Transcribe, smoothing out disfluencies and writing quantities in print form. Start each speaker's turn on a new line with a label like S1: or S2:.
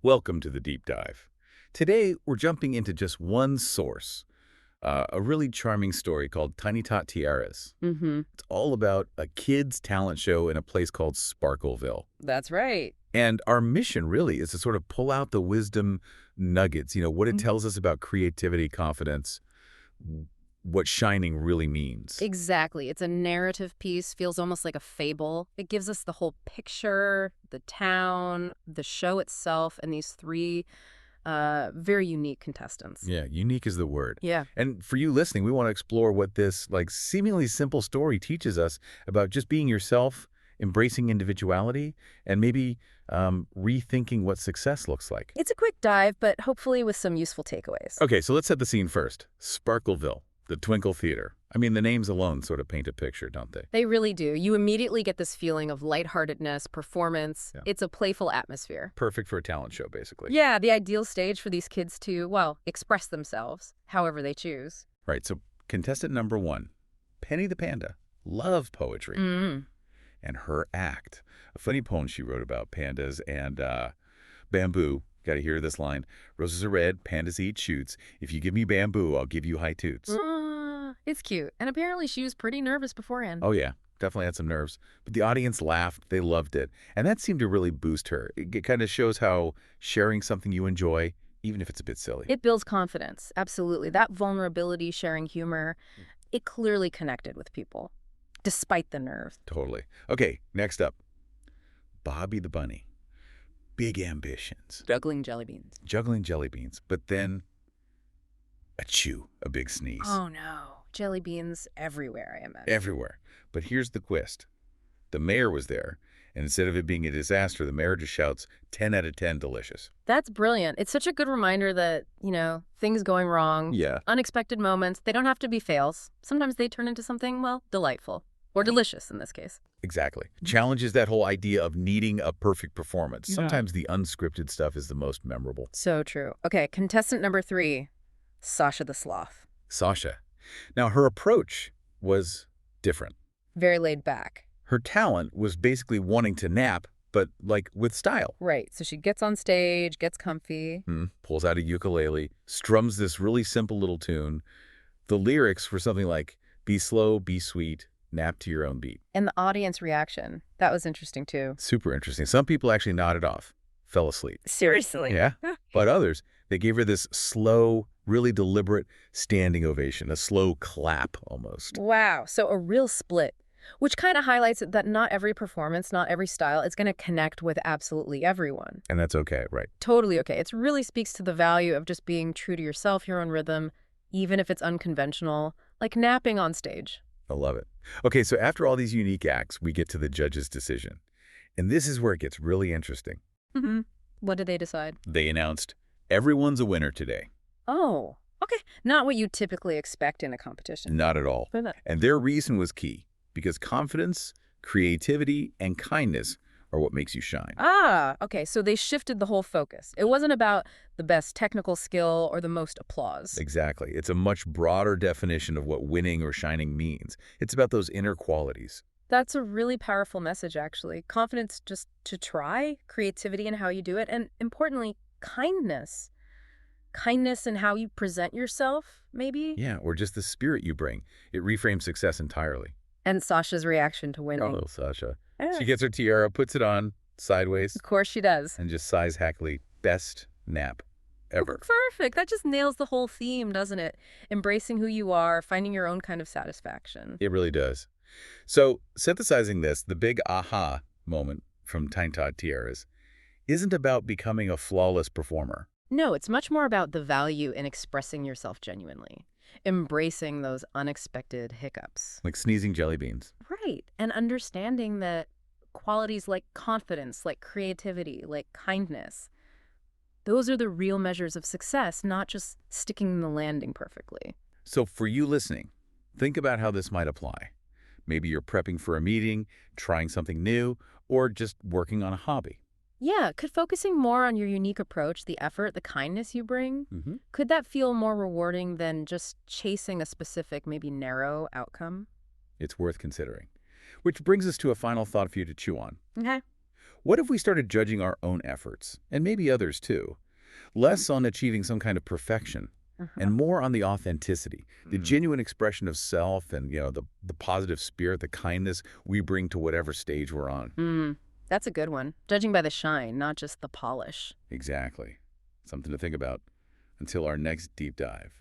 S1: Welcome to the deep dive. Today, we're jumping into just one source, a really charming story called Tiny Tot Tiaras.
S2: Mm-hmm.
S1: It's all about a kid's talent show in a place called Sparkleville.
S2: That's right.
S1: And our mission really is to sort of pull out the wisdom nuggets, what it tells us about creativity, confidence, what shining really means.
S2: Exactly. It's a narrative piece, feels almost like a fable. It gives us the whole picture, the town, the show itself, and these three very unique contestants.
S1: Yeah, unique is the word.
S2: Yeah.
S1: And for you listening, we want to explore what this seemingly simple story teaches us about just being yourself, embracing individuality, and maybe rethinking what success looks like.
S2: It's a quick dive, but hopefully with some useful takeaways.
S1: Okay, so let's set the scene first. Sparkleville, the Twinkle Theater. I mean, the names alone sort of paint a picture, don't they?
S2: They really do. You immediately get this feeling of lightheartedness, performance.
S1: Yeah.
S2: It's a playful atmosphere.
S1: Perfect for a talent show, basically.
S2: Yeah, the ideal stage for these kids to, well, express themselves however they choose.
S1: Right, so contestant number 1, Penny the Panda, loved poetry.
S2: Mm.
S1: And her act. A funny poem she wrote about pandas and bamboo. Got to hear this line. Roses are red, pandas eat shoots. If you give me bamboo, I'll give you high toots.
S2: It's cute. And apparently she was pretty nervous beforehand.
S1: Oh, yeah. Definitely had some nerves. But the audience laughed. They loved it. And that seemed to really boost her. It kind of shows how sharing something you enjoy, even if it's a bit silly.
S2: It builds confidence. Absolutely. That vulnerability, sharing humor, it clearly connected with people, despite the nerves.
S1: Totally. Okay, next up. Bobby the Bunny. Big ambitions.
S2: Juggling jelly beans.
S1: Juggling jelly beans. But then, a big sneeze.
S2: Oh, no. Jelly beans everywhere, I imagine.
S1: Everywhere. But here's the twist. The mayor was there, and instead of it being a disaster, the mayor just shouts, 10 out of 10, delicious.
S2: That's brilliant. It's such a good reminder that, things going wrong,
S1: Yeah.
S2: unexpected moments, they don't have to be fails. Sometimes they turn into something, well, delightful. Or delicious in this case.
S1: Exactly. Challenges that whole idea of needing a perfect performance.
S2: Yeah.
S1: Sometimes the unscripted stuff is the most memorable.
S2: So true. Okay, contestant number 3, Sasha the Sloth.
S1: Sasha. Now, her approach was different.
S2: Very laid back.
S1: Her talent was basically wanting to nap, but with style.
S2: Right, so she gets on stage, gets comfy.
S1: Pulls out a ukulele, strums this really simple little tune. The lyrics were something like, be slow, be sweet, nap to your own beat.
S2: And the audience reaction, that was interesting too.
S1: Super interesting. Some people actually nodded off, fell asleep.
S2: Seriously?
S1: Yeah. But others, they gave her this slow, really deliberate standing ovation, a slow clap almost.
S2: Wow, so a real split, which kind of highlights that not every performance, not every style is going to connect with absolutely everyone.
S1: And that's okay, right?
S2: Totally okay. It really speaks to the value of just being true to yourself, your own rhythm, even if it's unconventional, like napping on stage.
S1: I love it. Okay, so after all these unique acts, we get to the judge's decision. And this is where it gets really interesting.
S2: Mm-hmm. What did they decide?
S1: They announced, everyone's a winner today.
S2: Oh, okay. Not what you typically expect in a competition.
S1: Not at all. And their reason was key, because confidence, creativity, and kindness are what makes you shine.
S2: Ah, okay. So they shifted the whole focus. It wasn't about the best technical skill or the most applause.
S1: Exactly. It's a much broader definition of what winning or shining means. It's about those inner qualities.
S2: That's a really powerful message, actually. Confidence just to try, creativity in how you do it, and importantly, kindness. Kindness in how you present yourself, maybe?
S1: Yeah, or just the spirit you bring. It reframes success entirely.
S2: And Sasha's reaction to winning.
S1: Oh, Sasha.
S2: Yeah.
S1: She gets her tiara, puts it on sideways,
S2: Of course she does.
S1: and just sighs happily, best nap ever.
S2: Perfect. That just nails the whole theme, doesn't it? Embracing who you are, finding your own kind of satisfaction.
S1: It really does. So, synthesizing this, the big aha moment from Tiny Tot Tiaras isn't about becoming a flawless performer.
S2: No, it's much more about the value in expressing yourself genuinely, embracing those unexpected hiccups.
S1: Like sneezing jelly beans.
S2: Right, and understanding that qualities like confidence, like creativity, like kindness, those are the real measures of success, not just sticking the landing perfectly.
S1: So for you listening, think about how this might apply. Maybe you're prepping for a meeting, trying something new, or just working on a hobby.
S2: Yeah, could focusing more on your unique approach, the effort, the kindness you bring, could that feel more rewarding than just chasing a specific, maybe narrow outcome?
S1: It's worth considering. Which brings us to a final thought for you to chew on.
S2: Okay.
S1: What if we started judging our own efforts, and maybe others too? Less on achieving some kind of perfection,
S2: Uh-huh.
S1: and more on the authenticity, the
S3: Mm.
S1: genuine expression of self and, the positive spirit, the kindness we bring to whatever stage we're on.
S2: Mm, that's a good one. Judging by the shine, not just the polish.
S1: Exactly. Something to think about until our next deep dive.